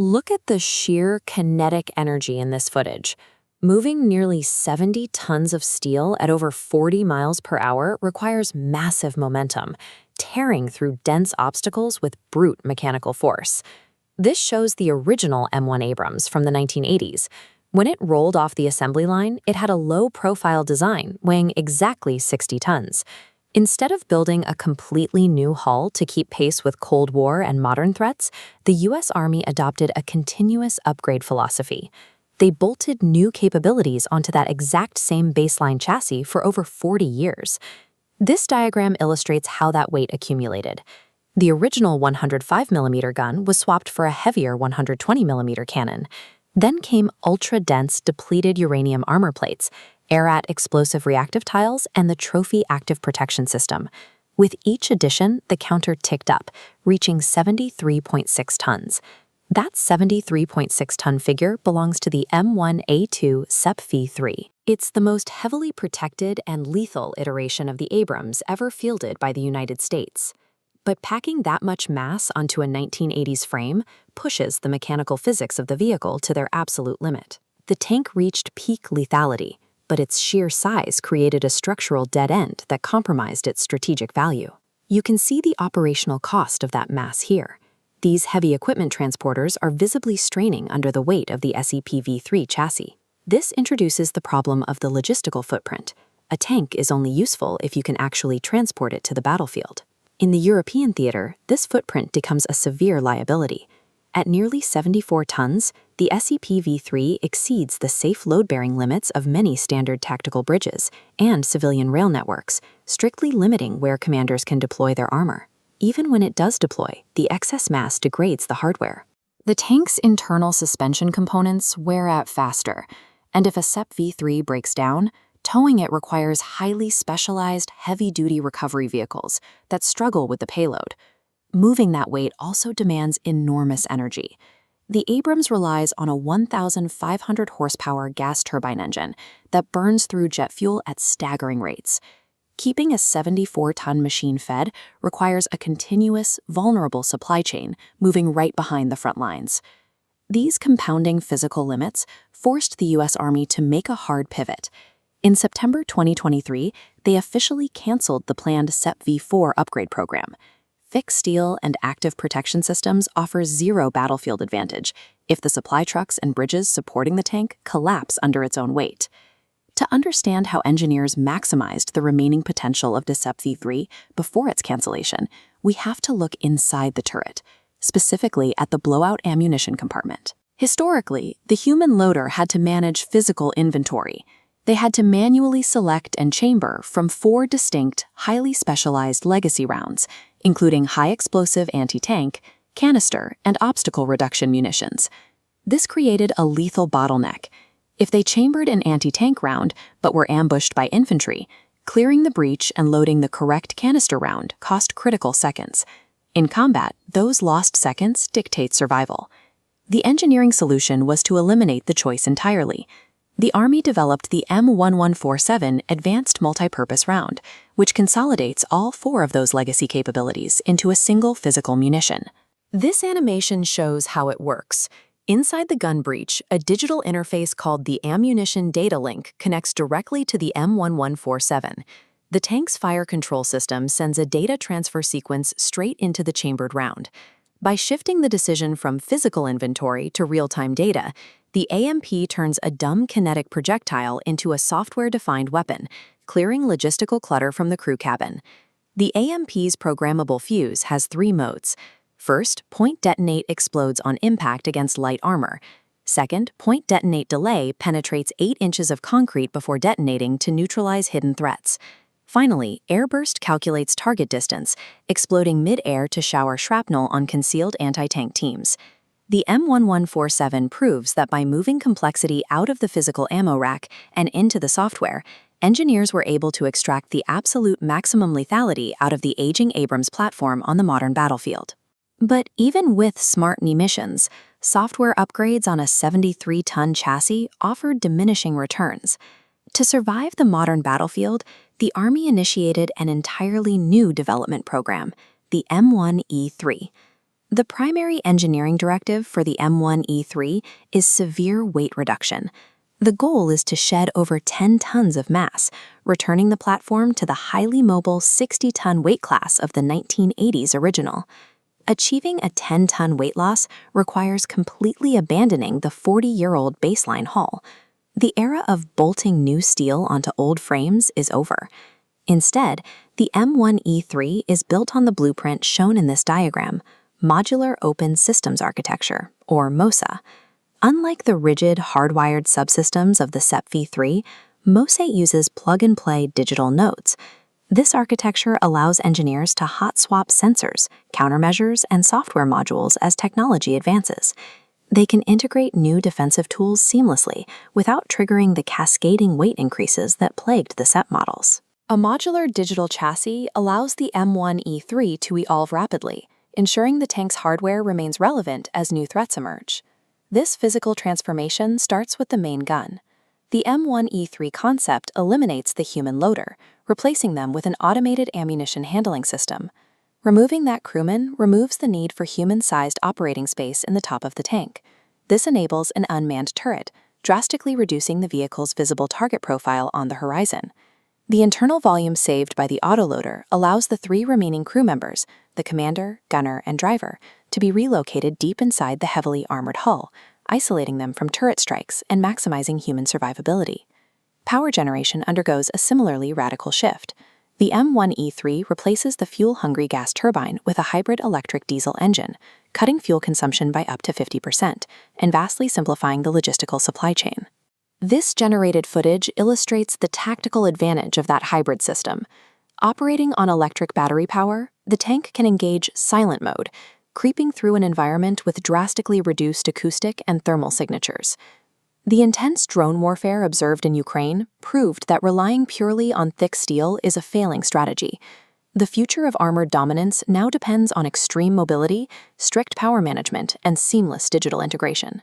Look at the sheer kinetic energy in this footage. Moving nearly 70 tons of steel at over 40 miles per hour requires massive momentum, tearing through dense obstacles with brute mechanical force. This shows the original M1 Abrams from the 1980s. When it rolled off the assembly line, it had a low-profile design, weighing exactly 60 tons. Instead of building a completely new hull to keep pace with Cold War and modern threats, the U.S. Army adopted a continuous upgrade philosophy. They bolted new capabilities onto that exact same baseline chassis for over 40 years. This diagram illustrates how that weight accumulated. The original 105mm gun was swapped for a heavier 120mm cannon. Then came ultra-dense depleted uranium armor plates, ARAT explosive reactive tiles, and the Trophy active protection system. With each addition, the counter ticked up, reaching 73.6 tons. That 73.6-ton figure belongs to the M1A2 SEPv3. It's the most heavily protected and lethal iteration of the Abrams ever fielded by the United States. But packing that much mass onto a 1980s frame pushes the mechanical physics of the vehicle to their absolute limit. The tank reached peak lethality, but its sheer size created a structural dead end that compromised its strategic value. You can see the operational cost of that mass here. These heavy equipment transporters are visibly straining under the weight of the SEPv3 chassis. This introduces the problem of the logistical footprint. A tank is only useful if you can actually transport it to the battlefield. In the European theater, this footprint becomes a severe liability. At nearly 74 tons, the SEPv3 exceeds the safe load-bearing limits of many standard tactical bridges and civilian rail networks, strictly limiting where commanders can deploy their armor. Even when it does deploy, the excess mass degrades the hardware. The tank's internal suspension components wear out faster, and if a SEPv3 breaks down, towing it requires highly specialized, heavy-duty recovery vehicles that struggle with the payload. Moving that weight also demands enormous energy. The Abrams relies on a 1,500 horsepower gas turbine engine that burns through jet fuel at staggering rates. Keeping a 74-ton machine fed requires a continuous, vulnerable supply chain moving right behind the front lines. These compounding physical limits forced the U.S. Army to make a hard pivot. In September 2023, they officially canceled the planned SEPv4 upgrade program. Fixed steel and active protection systems offer zero battlefield advantage if the supply trucks and bridges supporting the tank collapse under its own weight. To understand how engineers maximized the remaining potential of the SEPv3 before its cancellation, we have to look inside the turret, specifically at the blowout ammunition compartment. Historically, the human loader had to manage physical inventory. They had to manually select and chamber from 4 distinct, highly specialized legacy rounds, including high-explosive anti-tank, canister, and obstacle reduction munitions. This created a lethal bottleneck. If they chambered an anti-tank round but were ambushed by infantry, clearing the breach and loading the correct canister round cost critical seconds. In combat, those lost seconds dictate survival. The engineering solution was to eliminate the choice entirely. The Army developed the M1147 Advanced Multipurpose Round, which consolidates all 4 of those legacy capabilities into a single physical munition. This animation shows how it works. Inside the gun breech, a digital interface called the Ammunition Data Link connects directly to the M1147. The tank's fire control system sends a data transfer sequence straight into the chambered round. By shifting the decision from physical inventory to real-time data, the AMP turns a dumb kinetic projectile into a software-defined weapon, clearing logistical clutter from the crew cabin. The AMP's programmable fuse has 3 modes. First, point detonate explodes on impact against light armor. Second, point detonate delay penetrates 8 inches of concrete before detonating to neutralize hidden threats. Finally, airburst calculates target distance, exploding mid-air to shower shrapnel on concealed anti-tank teams. The M1147 proves that by moving complexity out of the physical ammo rack and into the software, engineers were able to extract the absolute maximum lethality out of the aging Abrams platform on the modern battlefield. But even with smart munitions, software upgrades on a 73-ton chassis offered diminishing returns. To survive the modern battlefield, the Army initiated an entirely new development program, the M1E3. The primary engineering directive for the M1E3 is severe weight reduction. The goal is to shed over 10 tons of mass, returning the platform to the highly mobile 60-ton weight class of the 1980s original. Achieving a 10-ton weight loss requires completely abandoning the 40-year-old baseline hull. The era of bolting new steel onto old frames is over. Instead, the M1E3 is built on the blueprint shown in this diagram, Modular Open Systems Architecture, or MOSA. Unlike the rigid, hardwired subsystems of the SEPv3, MOSA uses plug-and-play digital nodes. This architecture allows engineers to hot-swap sensors, countermeasures, and software modules as technology advances. They can integrate new defensive tools seamlessly without triggering the cascading weight increases that plagued the SEP models. A modular digital chassis allows the M1E3 to evolve rapidly, ensuring the tank's hardware remains relevant as new threats emerge. This physical transformation starts with the main gun. The M1E3 concept eliminates the human loader, replacing them with an automated ammunition handling system. Removing that crewman removes the need for human-sized operating space in the top of the tank. This enables an unmanned turret, drastically reducing the vehicle's visible target profile on the horizon. The internal volume saved by the autoloader allows the 3 remaining crew members, the commander, gunner, and driver, to be relocated deep inside the heavily armored hull, isolating them from turret strikes and maximizing human survivability. Power generation undergoes a similarly radical shift. The M1E3 replaces the fuel-hungry gas turbine with a hybrid electric-diesel engine, cutting fuel consumption by up to 50% and vastly simplifying the logistical supply chain. This generated footage illustrates the tactical advantage of that hybrid system. Operating on electric battery power, the tank can engage silent mode, creeping through an environment with drastically reduced acoustic and thermal signatures. The intense drone warfare observed in Ukraine proved that relying purely on thick steel is a failing strategy. The future of armored dominance now depends on extreme mobility, strict power management, and seamless digital integration.